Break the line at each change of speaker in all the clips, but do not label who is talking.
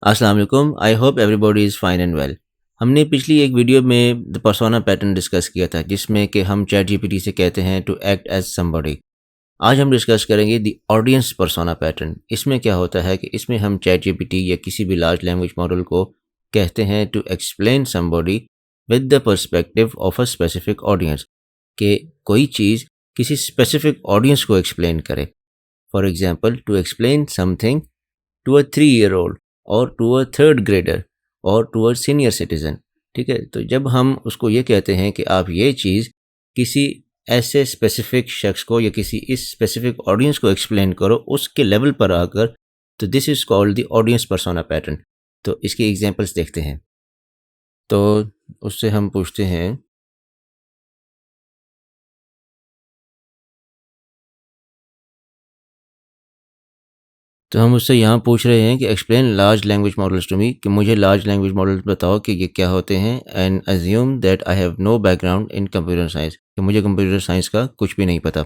अस्सलाम वालेकुम। I hope everybody is fine and well. हमने पिछली एक वीडियो में द पर्सोना पैटर्न डिस्कस किया था जिसमें कि हम चैट जीपीटी से कहते हैं टू एक्ट एज समबडी। आज हम डिस्कस करेंगे द ऑडियंस पर्सोना पैटर्न। इसमें क्या होता है कि इसमें हम चैट जीपीटी या किसी भी लार्ज लैंग्वेज मॉडल को कहते हैं to explain somebody with the perspective of a specific audience, कि कोई चीज़ किसी स्पेसिफिक ऑडियंस को एक्सप्लेन करे। For example, to explain something to a 3 year old और टू अ थर्ड ग्रेडर और टू अ सीनियर सिटीज़न। ठीक है, तो जब हम उसको ये कहते हैं कि आप ये चीज़ किसी ऐसे स्पेसिफिक शख्स को या किसी इस स्पेसिफिक ऑडियंस को एक्सप्लेन करो उसके लेवल पर आकर, तो this is called the audience persona pattern. तो इसके एग्जांपल्स देखते हैं। तो उससे हम पूछते हैं, तो हम उससे यहाँ पूछ रहे हैं कि explain large language models to me, कि मुझे लार्ज लैंग्वेज मॉडल्स बताओ कि ये क्या होते हैं। And assume that I have no background in computer science, कि मुझे कंप्यूटर साइंस का कुछ भी नहीं पता।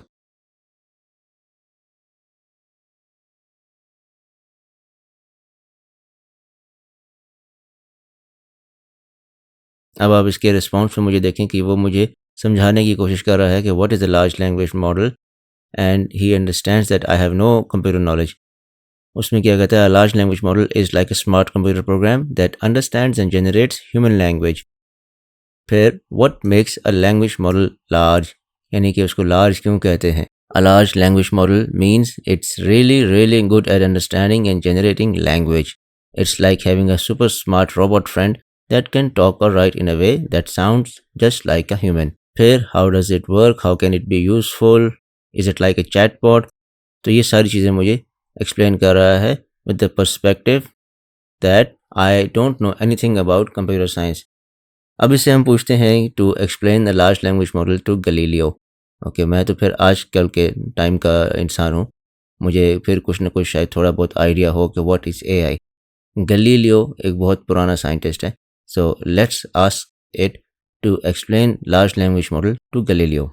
अब आप इसके रिस्पॉन्स में मुझे देखें कि वो मुझे समझाने की कोशिश कर रहा है कि what is the large language model and he understands that I have no computer knowledge. उसमें क्या कहता है, large language model is like a smart computer program that understands and generates human language. फिर what makes a language model large, यानी कि उसको large क्यों कहते हैं। A large language model means it's really good at understanding and generating language. It's like having a super smart robot friend that can talk or write in a way that sounds just like a human. फिर how does it work, how can it be useful, is it like a chatbot। तो ये सारी चीज़ें मुझे explain कर रहा है with the perspective that I don't know anything about computer science। अब इससे हम पूछते हैं to explain a large language model to Galileo। Okay, मैं तो फिर आजकल के टाइम का इंसान हूँ, मुझे फिर कुछ ना कुछ शायद थोड़ा बहुत आइडिया हो कि व्हाट इज़ एआई। गलीलियो एक बहुत पुराना साइंटिस्ट है, so let's ask it to explain large language model to Galileo.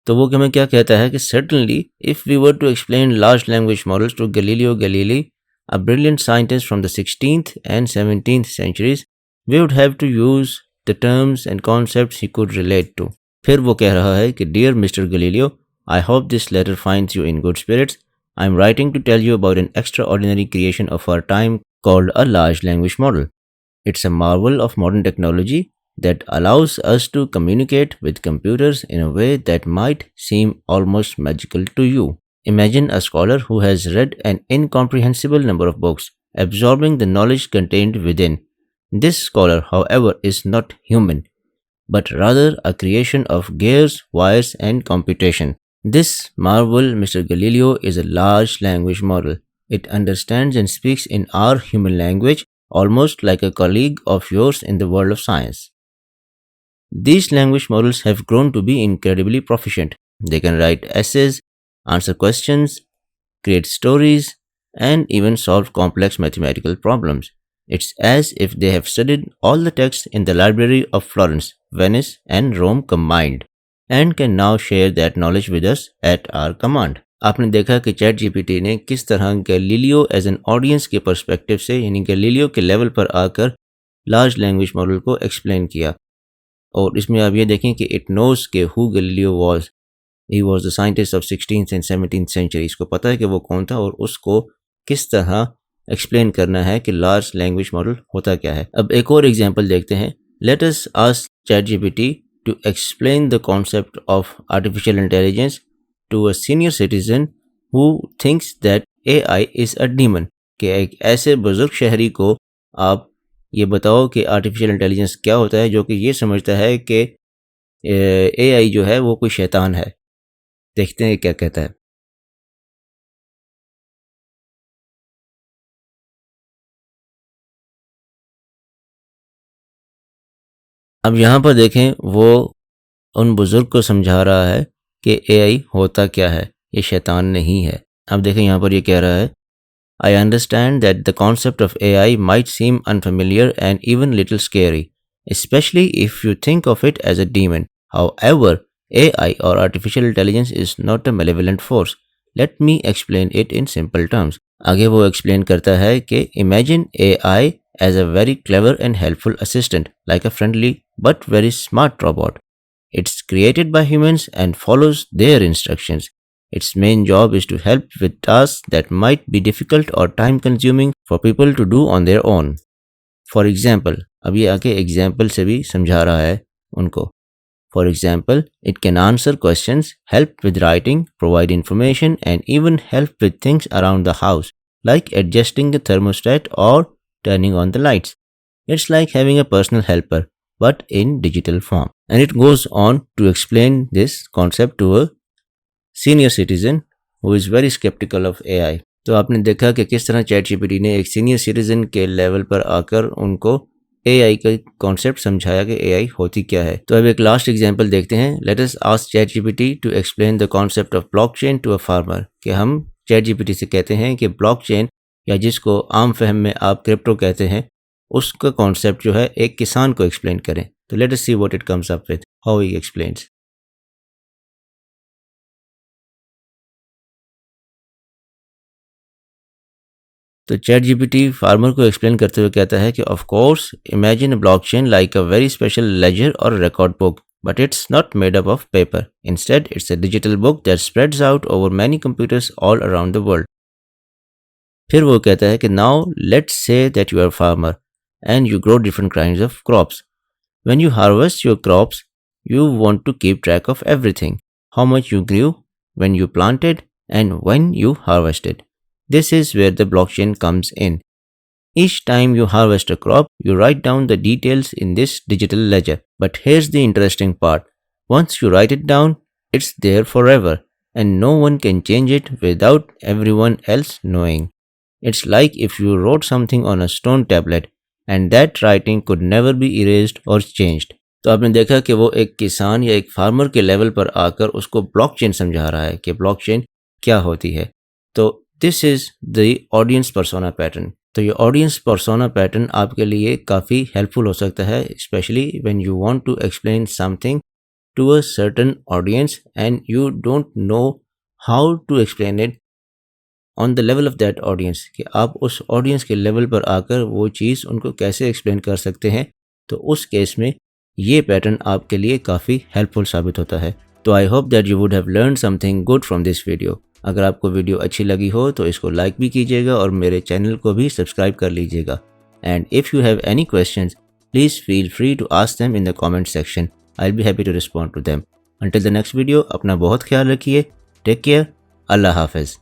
तो वो हमें क्या कहता है कि certainly if we were to explain large language models to Galileo Galilei, a brilliant scientist from the 16th and 17th centuries, we would have to use the terms and concepts he could relate to। फिर वो कह रहा है कि Dear Mr. Galileo, I hope this letter finds you in good spirits। I'm writing to tell you about an extraordinary creation of our time called a large language model। It's a marvel of modern technology that allows us to communicate with computers in a way that might seem almost magical to you. Imagine a scholar who has read an incomprehensible number of books, absorbing the knowledge contained within. This scholar, however, is not human, but rather a creation of gears, wires, and computation. This marvel, Mr. Galileo, is a large language model. It understands and speaks in our human language, almost like a colleague of yours in the world of science. These language models have grown to be incredibly proficient. They can write essays, answer questions, create stories, and even solve complex mathematical problems. It's as if they have studied all the texts in the library of Florence, Venice, and Rome combined, and can now share that knowledge with us at our command। आपने देखा कि chat GPT ने किस तरह Galileo as an audience के perspective से, यानी Galileo के लेवल पर आकर लार्ज लैंग्वेज मॉडल को एक्सप्लेन किया। और इसमें आप ये देखें कि इट नोज के who Galileo was, he was the scientist of 16th and 17th century. इसको पता है कि वो कौन था और उसको किस तरह एक्सप्लेन करना है कि लार्ज लैंग्वेज मॉडल होता क्या है। अब एक और एग्जांपल देखते हैं। Let us ask chat GPT to explain the concept of artificial intelligence to a senior citizen who thinks that AI is a demon, कि एक ऐसे बुजुर्ग शहरी को आप ये बताओ कि आर्टिफिशियल इंटेलिजेंस क्या होता है, जो कि ये समझता है कि एआई जो है वो कोई शैतान है। देखते हैं क्या कहता है। अब यहाँ पर देखें, वो उन बुजुर्ग को समझा रहा है कि एआई होता क्या है, ये शैतान नहीं है। अब देखें यहाँ पर ये कह रहा है, I understand that the concept of AI might seem unfamiliar and even little scary, especially if you think of it as a demon. However, AI or artificial intelligence is not a malevolent force. Let me explain it in simple terms. आगे वो explain करता है कि imagine AI as a very clever and helpful assistant, like a friendly but very smart robot. It's created by humans and follows their instructions. Its main job is to help with tasks that might be difficult or time consuming for people to do on their own. For example, अब ये आगे example से भी समझा रहा है उनको. For example, it can answer questions, help with writing, provide information, and even help with things around the house, like adjusting the thermostat or turning on the lights. It's like having a personal helper, but in digital form. And it goes on to explain this concept to a senior citizen who is very skeptical of AI. तो आपने देखा कि किस तरह ChatGPT ने एक senior citizen के level पर आकर उनको AI का कॉन्सेप्ट समझाया कि AI होती क्या है. तो अब एक लास्ट एग्जांपल देखते हैं. Let us ask ChatGPT to explain the concept of blockchain to a farmer. कि हम ChatGPT से कहते हैं कि ब्लॉकचेन या जिसको आम फहम में आप क्रिप्टो कहते हैं उसका कॉन्सेप्ट जो है एक किसान को एक्सप्लेन करें. तो let us see what it comes up with, how he explains. तो चैट जीपीटी फार्मर को एक्सप्लेन करते हुए कहता है कि of course imagine a blockchain like a very special ledger or record book, but it's not made up of paper. Instead it's a digital book that spreads out over many computers all around the world. फिर वो कहता है कि now let's say that you are farmer and you grow different kinds of crops. When you harvest your crops you want to keep track of everything, how much you grew, when you planted, and when you harvested. This is where the blockchain comes in. Each time you harvest a crop, you write down the details in this digital ledger. But here's the interesting part. Once you write it down, it's there forever, and no one can change it without everyone else knowing. It's like if you wrote something on a stone tablet, and that writing could never be erased or changed. तो आपने देखा कि वो एक किसान या एक farmer के लेवल पर आकर उसको ब्लॉकचेन समझा रहा है कि ब्लॉकचेन क्या होती है. तो this is the audience persona pattern. तो ये ऑडियंस पर्सोना पैटर्न आपके लिए काफ़ी हेल्पफुल हो सकता है, specially when you want to explain something to a certain audience and you don't know how to explain it on the level of that audience. कि आप उस ऑडियंस के लेवल पर आकर वो चीज़ उनको कैसे एक्सप्लेन कर सकते हैं. तो उस केस में ये पैटर्न आपके लिए काफ़ी हेल्पफुल साबित होता है. तो I hope that you would have learn something good from this video. अगर आपको वीडियो अच्छी लगी हो तो इसको लाइक भी कीजिएगा और मेरे चैनल को भी सब्सक्राइब कर लीजिएगा. And if you have any questions please feel free to ask them in the comment section. I will be happy to respond to them. Until the next video, अपना बहुत ख्याल रखिए. Take care. अल्लाह हाफिज़.